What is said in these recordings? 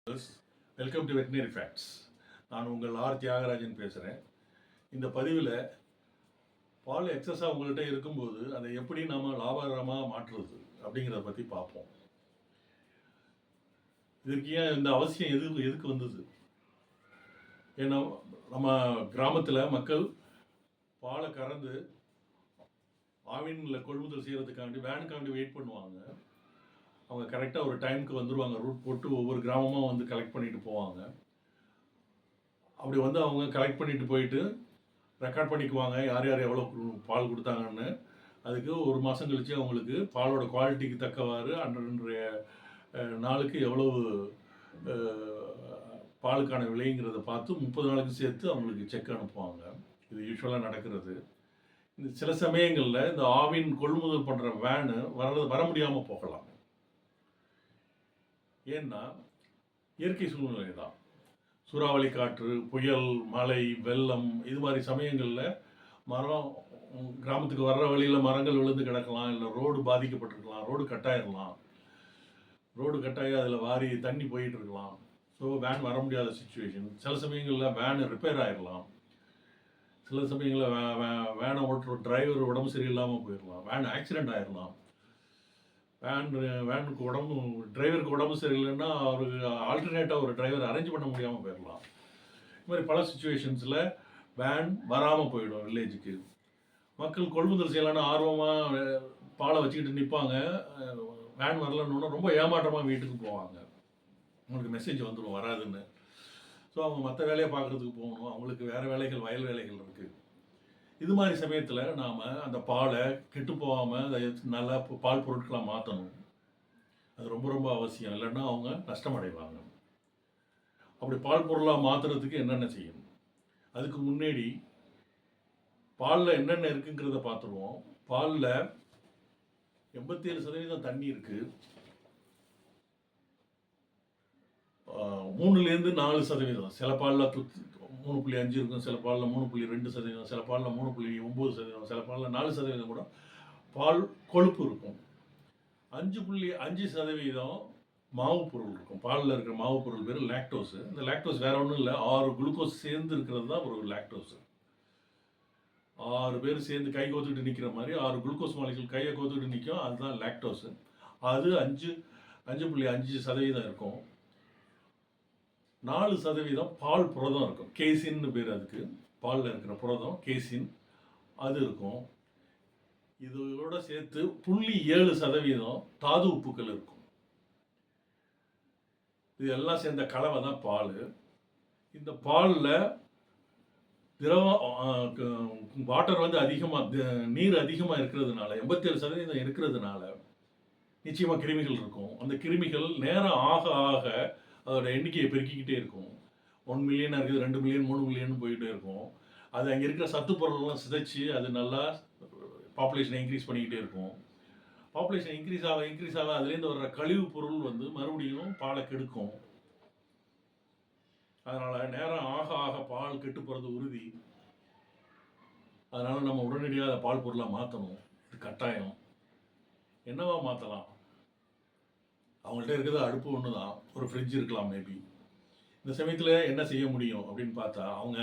Welcome to veterinary facts. நான் உங்கள் R Thiagarajan பேசுகிறேன். இந்த பதிவில் பால் எக்ஸஸாக உங்கள்கிட்ட இருக்கும்போது அதை எப்படி நாம் லாபகரமாக மாற்றுறது அப்படிங்கிறத பற்றி பார்ப்போம். இதற்கு ஏன் இந்த அவசியம் எதுக்கு வந்தது? ஏன்னா நம்ம கிராமத்தில் மக்கள் பாலை கறந்து ஆவினில் கொள்முதல் செய்கிறதுக்காண்டி வேனுக்காண்டி வெயிட் பண்ணுவாங்க. அவங்க கரெக்டாக ஒரு டைமுக்கு வந்துடுவாங்க. ரூட் போட்டு ஒவ்வொரு கிராமமாக வந்து கலெக்ட் பண்ணிட்டு போவாங்க. அப்படி வந்து அவங்க கலெக்ட் பண்ணிட்டு போயிட்டு ரெக்கார்ட் பண்ணிக்குவாங்க யார் யார் எவ்வளோ பால் கொடுத்தாங்கன்னு. அதுக்கு ஒரு மாதம் கழித்து அவங்களுக்கு பாலோட குவாலிட்டிக்கு தக்கவாறு அன்றைய நாளுக்கு எவ்வளவு பாலுக்கான விலைங்கிறத பார்த்து 30 நாளுக்கு சேர்த்து அவங்களுக்கு செக் அனுப்புவாங்க. இது யூஸ்வலாக நடக்கிறது. இந்த சில சமயங்களில் இந்த ஆவின் கொள்முதல் பண்ணுற வேனு வர முடியாமல் போகலாம். ஏன்னா இயற்கை சூழ்நிலை தான். சூறாவளி காற்று, புயல், மழை, வெள்ளம், இது மாதிரி சமயங்களில் மரம் கிராமத்துக்கு வர்ற வழியில் மரங்கள் விழுந்து கிடக்கலாம், இல்லை ரோடு பாதிக்கப்பட்டிருக்கலாம், ரோடு கட்டாயிடலாம். ரோடு கட்டாயி அதில் வாரி தண்ணி போயிட்டு இருக்கலாம். ஸோ வேன் வர முடியாத சுச்சுவேஷன். சில சமயங்களில் வேன் ரிப்பேர் ஆகிடலாம். சில சமயங்களில் வேனை ஓட்டுற டிரைவர் உடம்பு சரியில்லாமல் போயிடலாம். வேன் ஆக்சிடெண்ட் ஆகிடலாம். வேனுக்கு டிரைவருக்கு உடம்பு சரியில்லைன்னா அவருக்கு ஆல்டர்னேட்டாக ஒரு டிரைவர் அரேஞ்ச் பண்ண முடியாமல் போயிடலாம். இது மாதிரி பல சுச்சுவேஷன்ஸில் வேன் வராமல் போயிடும் வில்லேஜுக்கு. மக்கள் கொள்முதல் செய்யலான்னு ஆர்வமாக பாலை வச்சுக்கிட்டு நிற்பாங்க. வேன் வரலன்னு ரொம்ப ஏமாற்றமாக வீட்டுக்கு போவாங்க. அவங்களுக்கு மெசேஜ் வந்துடும் வராதுன்னு. ஸோ அவங்க மற்ற வேலையை பார்க்குறதுக்கு போகணும். அவங்களுக்கு வேறு வேலைகள், வயல் வேலைகள் இருக்குது. இது மாதிரி சமயத்தில் நாம் அந்த பாலை கெட்டு போகாமல் அதை நல்லா பால் பொருட்களாக மாற்றணும். அது ரொம்ப ரொம்ப அவசியம். இல்லைன்னா அவங்க நஷ்டமடைவாங்க. அப்படி பால் பொருளாக மாற்றுறதுக்கு என்னென்ன செய்யணும்? அதுக்கு முன்னாடி பாலில் என்னென்ன இருக்குங்கிறத பார்த்துருவோம். பாலில் 87% தண்ணி இருக்குது. 3-4%. சில பாலில் 3.5 இருக்கும், சில பாலில் 3.2%, சில பாலில் 3.9%, சில பாலில் 4% கூட பால் கொழுப்பு இருக்கும். 5.5% மாவு பொருள் இருக்கும். பாலில் இருக்கிற மாவு பொருள் பேர் லாக்டோஸு. இந்த லாக்டோஸ் வேற ஒன்றும் இல்லை, 6 குளுக்கோஸ் சேர்ந்து இருக்கிறது தான் ஒரு லாக்டோஸு. 6 பேர் சேர்ந்து கை கோத்துக்கிட்டு நிற்கிற மாதிரி 6 குளுக்கோஸ் மாலிகுல் கையை கோத்துக்கிட்டு நிற்கும். அதுதான் லாக்டோஸு. அது 5.5% இருக்கும். 4% பால் புரதம் இருக்கும். கேசின்னு பேர் அதுக்கு. பாலில் இருக்கிற புரதம் கேசின், அது இருக்கும். இதோட சேர்த்து 0.7% தாது உப்புக்கள் இருக்கும். இது எல்லாம் சேர்ந்த கலவை தான் பால். இந்த பாலில் வாட்டர் வந்து அதிகமாக, நீர் அதிகமாக இருக்கிறதுனால, 87% இருக்கிறதுனால நிச்சயமாக கிருமிகள் இருக்கும். அந்த கிருமிகள் நேரம் ஆக ஆக அதோட எண்ணிக்கையை பெருக்கிக்கிட்டே இருக்கும். 1 மில்லியனாக இருக்குது, 2 மில்லியன், 3 மில்லியன் போயிட்டே இருக்கும். அது அங்கே இருக்கிற சத்து பொருள்லாம் சிதைச்சு அது நல்லா பாப்புலேஷனை இன்க்ரீஸ் பண்ணிக்கிட்டே இருக்கும். பாப்புலேஷன் இன்க்ரீஸ் ஆக அதுலேருந்து வர்ற கழிவு பொருள் வந்து மறுபடியும் பாலை கெடுக்கும். அதனால் நேரம் ஆக ஆக பால் கெட்டு போகிறது உறுதி. அதனால் நம்ம உடனடியாக அதை பால் பொருளாக மாற்றணும். இது கட்டாயம். என்னவா மாற்றலாம்? அவங்கள்ட்ட இருக்கிறது அடுப்பு ஒன்று தான், ஒரு ஃப்ரிட்ஜ் இருக்கலாம் மேபி. இந்த சமயத்தில் என்ன செய்ய முடியும் அப்படின்னு பார்த்தா, அவங்க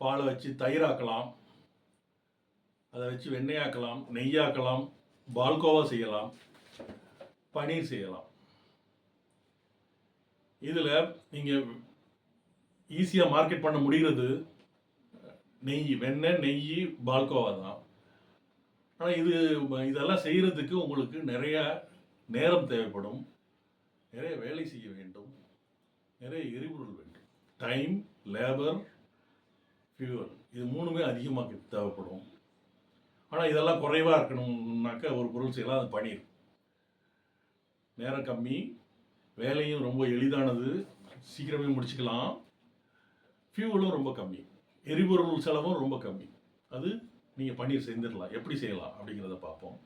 பாலை வச்சு தயிராக்கலாம், அதை வச்சு வெண்ணெயாக்கலாம், நெய்யாக்கலாம், பால்கோவா செய்யலாம், பனீர் செய்யலாம். இதில் நீங்கள் ஈஸியாக மார்க்கெட் பண்ண முடிகிறது வெண்ணெய், நெய், பால்கோவா தான். ஆனால் இதெல்லாம் செய்கிறதுக்கு உங்களுக்கு நிறைய நேரம் தேவைப்படும், நிறைய வேலை செய்ய வேண்டும், நிறைய எரிபொருள் வேண்டும். டைம், லேபர், ஃபியூவல், இது 3மே அதிகமாக தேவைப்படும். ஆனால் இதெல்லாம் குறைவாக இருக்கணும்னாக்க ஒரு பொருள் செய்யலாம், அது பனீர். நேரம் கம்மி, வேலையும் ரொம்ப எளிதானது, சீக்கிரமே முடிச்சுக்கலாம், ஃபியூவலும் ரொம்ப கம்மி, எரிபொருள் செலவும் ரொம்ப கம்மி. அது நீங்கள் பனீர் செஞ்சிடலாம். எப்படி செய்யலாம் அப்படிங்கிறத பார்ப்போம்.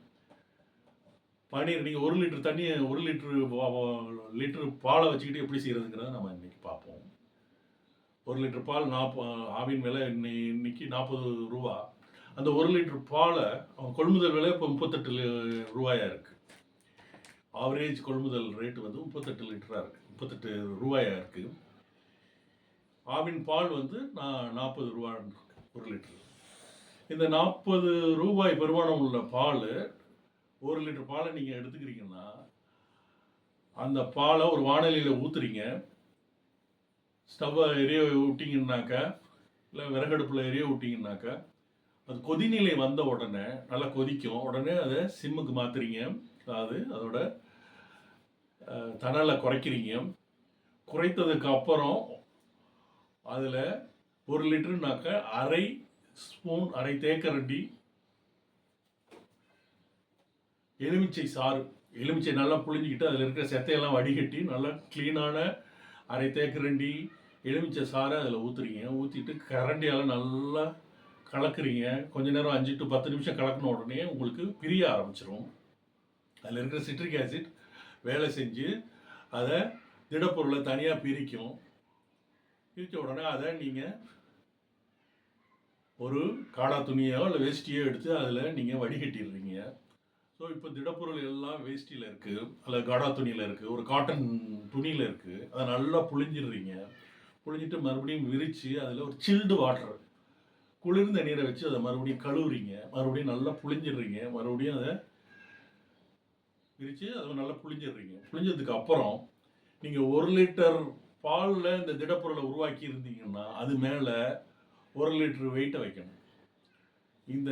பனீர் நீங்கள் 1 லிட்டர் தண்ணியை 1 லிட்டர் பாலை வச்சுக்கிட்டு எப்படி செய்கிறதுங்கிறத நம்ம இன்றைக்கி பார்ப்போம். 1 லிட்டர் பால் ஆவின் விலை இன்னைக்கு 40 ரூபா. அந்த 1 லிட்டர் பாலை கொள்முதல் விலை இப்போ 38 ரூபாயாக இருக்குது. ஆவரேஜ் கொள்முதல் ரேட்டு வந்து 38 லிட்டராக இருக்குது. 38 ரூபாயா இருக்குது. ஆவின் பால் வந்து 40 ரூபான்னு இருக்கு 1 லிட்டர். இந்த 40 ரூபாய் பெருமானம் உள்ள பால் 1 லிட்டர் பாலை நீங்கள் எடுத்துக்கிறீங்கன்னா அந்த பாலை ஒரு வாணலியில் ஊற்றுறீங்க. ஸ்டவ்வை எரிய விட்டிங்கன்னாக்கா இல்லை விறகடுப்பில் எரிய விட்டிங்கன்னாக்கா அது கொதிநிலை வந்த உடனே நல்லா கொதிக்கும். உடனே அதை சிம்முக்கு மாற்றுறீங்க. அதாவது அதோட தணலை குறைக்கிறீங்க. குறைத்ததுக்கு அப்புறம் அதில் 1 லிட்டருனாக்கா அரை ஸ்பூன், அரை தேக்கரண்டி எலுமிச்சை சாறு. எலுமிச்சை நல்லா புழிஞ்சிக்கிட்டு அதில் இருக்கிற செத்தையெல்லாம் வடிகட்டி நல்லா க்ளீனான அரை தேக்கரண்டி எலுமிச்சை சாறை அதில் ஊற்றுறீங்க. ஊற்றிட்டு கரண்டியால் நல்லா கலக்குறீங்க. கொஞ்ச நேரம் 5 to 10 நிமிஷம் கலக்கின உடனே உங்களுக்கு பிரிய ஆரம்பிச்சிடும். அதில் இருக்கிற சிட்ரிக் ஆசிட் வேலை செஞ்சு அதை திடப்பொருளை தனியாக பிரிக்கும். பிரித்த உடனே அதை நீங்கள் ஒரு காடா துணியோ இல்லை வேஷ்டியோ எடுத்து அதில் நீங்கள் வடிகட்டிடுறீங்க. ஸோ இப்போ திடப்பொருள் எல்லாம் வேஷ்டியில் இருக்குது, அதில் காடா துணியில் இருக்குது, ஒரு காட்டன் துணியில் இருக்குது. அதை நல்லா புழிஞ்சிடுறீங்க. புழிஞ்சிட்டு மறுபடியும் விரித்து அதில் ஒரு சில்டு வாட்டர், குளிர்ந்த நீரை வச்சு அதை மறுபடியும் கழுவுறீங்க. மறுபடியும் நல்லா புழிஞ்சிடுறீங்க. மறுபடியும் அதை விரித்து அதை நல்லா புழிஞ்சிடுறீங்க. புழிஞ்சதுக்கு அப்புறம் நீங்கள் 1 லிட்டர் பாலில் இந்த திடப்பொருளை உருவாக்கி இருந்தீங்கன்னா அது மேலே 1 லிட்டர் வெயிட்டை வைக்கணும். இந்த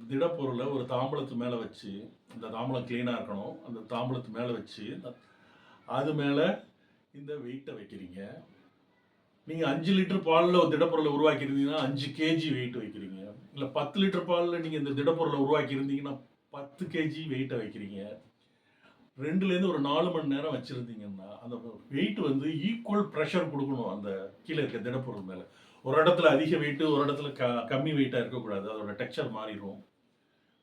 திடப்பொருளை ஒரு தாம்பளத்து மேலே வச்சு, இந்த தாம்பளம் க்ளீனாக இருக்கணும், அந்த தாம்பளத்து மேலே வச்சு அது மேலே இந்த வெயிட்டை வைக்கிறீங்க. நீங்கள் 5 லிட்டர் பாலில் ஒரு திடப்பொருளை உருவாக்கியிருந்தீங்கன்னா 5 kg வெயிட் வைக்கிறீங்க. இல்லை 10 லிட்டர் பாலில் நீங்கள் இந்த திடப்பொருளை உருவாக்கியிருந்தீங்கன்னா 10 kg வெயிட்டை வைக்கிறீங்க. 2லேருந்து ஒரு 4 மணி நேரம் வச்சுருந்தீங்கன்னா அந்த வெயிட் வந்து ஈக்குவல் ப்ரெஷர் கொடுக்கணும் அந்த கீழே இருக்க திடப்பொருள் மேலே. ஒரு இடத்துல அதிக வெயிட்டு, ஒரு இடத்துல கம்மி வெயிட்டாக இருக்கக்கூடாது. அதோட டெக்ஸ்சர் மாறிடும்,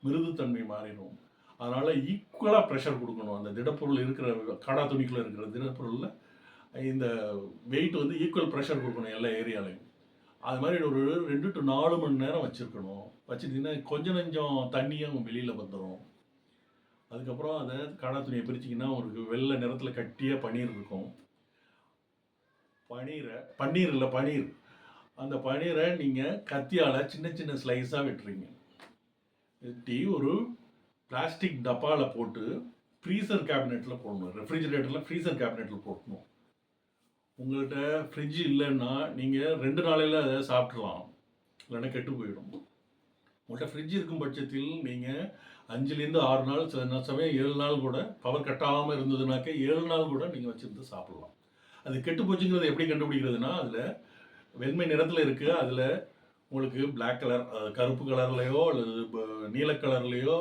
மிருதுத்தன்மை மாறிடும். அதனால் ஈக்குவலாக ப்ரெஷர் கொடுக்கணும். அந்த திடப்பொருள் இருக்கிற காடா துணிக்குள்ளே இருக்கிற திடப்பொருளில் இந்த வெயிட் வந்து ஈக்குவல் ப்ரெஷர் கொடுக்கணும் எல்லா ஏரியாலையும். அது மாதிரி ஒரு 2 to 4 மணி நேரம் வச்சுருக்கணும். வச்சுருந்தீங்கன்னா கொஞ்சம் தண்ணியும் வெளியில் வந்துடும். அதுக்கப்புறம் அதை காடா துணியை பிரிச்சிங்கன்னா உங்களுக்கு வெள்ளை நிறத்தில் கட்டியாக பன்னீர் இருக்கும். பன்னீர் அந்த பன்னீரை நீங்கள் கத்தியால் சின்ன ஸ்லைஸாக வெட்டுறீங்க. வெட்டி ஒரு பிளாஸ்டிக் டப்பாவில் போட்டு ஃப்ரீசர் கேபினெட்டில் போடணும். ரெஃப்ரிஜிரேட்டரில் ஃப்ரீசர் கேபினெட்டில் போடணும். உங்கள்கிட்ட ஃப்ரிட்ஜ் இல்லைன்னா நீங்கள் 2 நாளையில் அதை சாப்பிட்றலாம், இல்லைன்னா கெட்டு போயிடும். உங்கள்கிட்ட ஃப்ரிட்ஜ் இருக்கும் பட்சத்தில் நீங்கள் 5லேருந்து 6 நாள், சில சமயம் 7 நாள் கூட, பவர் கட்டாகாமல் இருந்ததுனாக்க 7 நாள் கூட நீங்கள் வச்சுருந்து சாப்பிட்லாம். அது கெட்டு போச்சுங்கிறது எப்படி கண்டுபிடிக்கிறதுனா, அதில் வெண்மை நிறத்தில் இருக்குது. அதில் உங்களுக்கு பிளாக் கலர், கருப்பு கலர்லேயோ அல்லது நீல கலர்லேயோ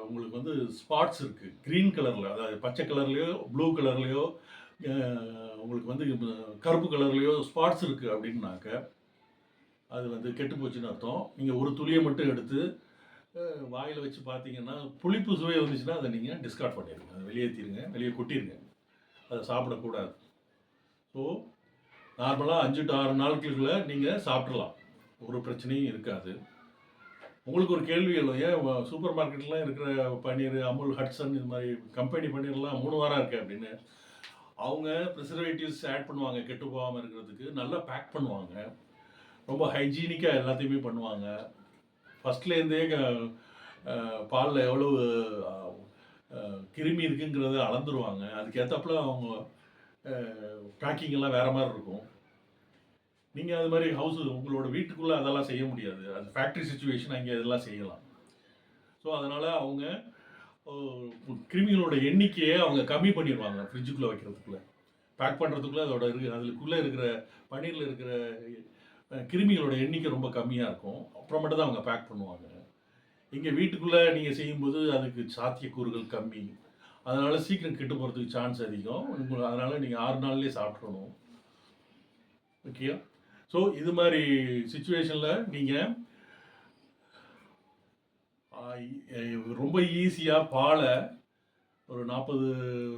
உங்களுக்கு வந்து ஸ்பாட்ஸ் இருக்குது. க்ரீன் கலரில், அதாவது பச்சை கலர்லேயோ ப்ளூ கலர்லேயோ உங்களுக்கு வந்து கருப்பு கலர்லேயோ ஸ்பாட்ஸ் இருக்குது அப்படின்னாக்க அது வந்து கெட்டு போச்சுன்னு அர்த்தம். நீங்கள் ஒரு துளியை மட்டும் எடுத்து வாயில் வச்சு பார்த்தீங்கன்னா புளிப்பு சுவை வந்துச்சுன்னா அதை நீங்கள் டிஸ்கார்ட் பண்ணிடுங்க, அதை வெளியேற்றிடுங்க, வெளியே கொட்டிடுங்க. அதை சாப்பிடக்கூடாது. ஸோ நார்மலாக 5 to 6 நாட்களுக்குள்ளே நீங்கள் சாப்பிட்றலாம், ஒரு பிரச்சனையும் இருக்காது. உங்களுக்கு ஒரு கேள்வி இல்லை, ஏன் சூப்பர் மார்க்கெட்லாம் இருக்கிற பன்னீர், அமுல், ஹட்சன் இது மாதிரி கம்பெனி பன்னீர்லாம் 3 வாரம் இருக்குது அப்படின்னு. அவங்க ப்ரிசர்வேட்டிவ்ஸ் ஆட் பண்ணுவாங்க கெட்டு போகாமல் இருக்கிறதுக்கு. நல்லா பேக் பண்ணுவாங்க, ரொம்ப ஹைஜீனிக்காக எல்லாத்தையுமே பண்ணுவாங்க. ஃபஸ்ட்லேருந்தே பாலில் எவ்வளவு கிருமி இருக்குங்கிறத அளந்துருவாங்க. அதுக்கேற்றப்பல அவங்க பேக்கிங்கெல்லாம் வேறு மாதிரி இருக்கும். நீங்கள் அது மாதிரி உங்களோட வீட்டுக்குள்ளே அதெல்லாம் செய்ய முடியாது. அது ஃபேக்ட்ரி சுச்சுவேஷன், அங்கே இதெல்லாம் செய்யலாம். ஸோ அதனால் அவங்க கிருமிகளோட எண்ணிக்கையை அவங்க கம்மி பண்ணிடுவாங்க. ஃப்ரிட்ஜுக்குள்ளே வைக்கிறதுக்குள்ளே, பேக் பண்ணுறதுக்குள்ளே அதுக்குள்ளே இருக்கிற பன்னீரில் இருக்கிற கிருமிகளோட எண்ணிக்கை ரொம்ப கம்மியாக இருக்கும். அப்புறமேட்டு தான் அவங்க பேக் பண்ணுவாங்க. இங்கே வீட்டுக்குள்ளே நீங்கள் செய்யும்போது அதுக்கு சாத்தியக்கூறுகள் கம்மி. அதனால் சீக்கிரம் கெட்டு போகிறதுக்கு சான்ஸ் அதிகம். அதனால் நீங்கள் 6 நாள்லேயே சாப்பிட்றணும். ஓகே. ஸோ இது மாதிரி சுச்சுவேஷனில் நீங்கள் ரொம்ப ஈஸியாக பாலை, ஒரு 40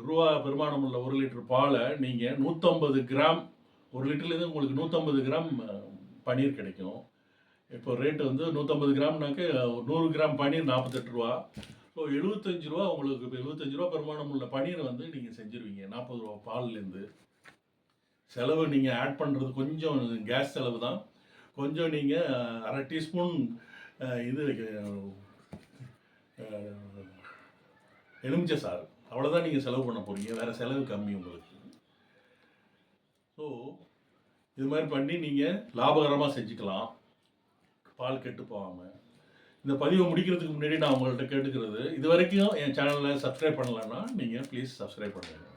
ரூபா பெருமானம் உள்ள 1 லிட்டர் பாலை நீங்கள் 150 கிராம், 1 லிட்டர்லேருந்து உங்களுக்கு 150 கிராம் பன்னீர் கிடைக்கும். இப்போ ரேட்டு வந்து 150 கிராம்னாக்க 100 கிராம் பன்னீர் 48 ரூபா. ஸோ ரூ. 75 உங்களுக்கு இப்போ ரூ. 75 பெருமானம் உள்ள பன்னீர் வந்து நீங்கள் செஞ்சுருவீங்க. ரூ. 40 பால்லேருந்து. செலவு நீங்கள் ஆட் பண்ணுறது கொஞ்சம் கேஸ் செலவு தான். கொஞ்சம் நீங்கள் அரை டீஸ்பூன் இது எலுமிச்சை சாறு, அவ்வளோதான் நீங்கள் செலவு பண்ண போகிறீங்க. வேறு செலவு கம்மி உங்களுக்கு. ஸோ இது மாதிரி பண்ணி நீங்கள் லாபகரமாக செஞ்சுக்கலாம், பால் கெட்டு போகாமல். இந்த பதிவை முடிக்கிறதுக்கு முன்னாடி நான் உங்கள்கிட்ட கேட்டுக்கிறது, இது வரைக்கும் என் சேனலில் சப்ஸ்கிரைப் பண்ணலைன்னா நீங்கள் ப்ளீஸ் சப்ஸ்கிரைப் பண்ணுங்கள்.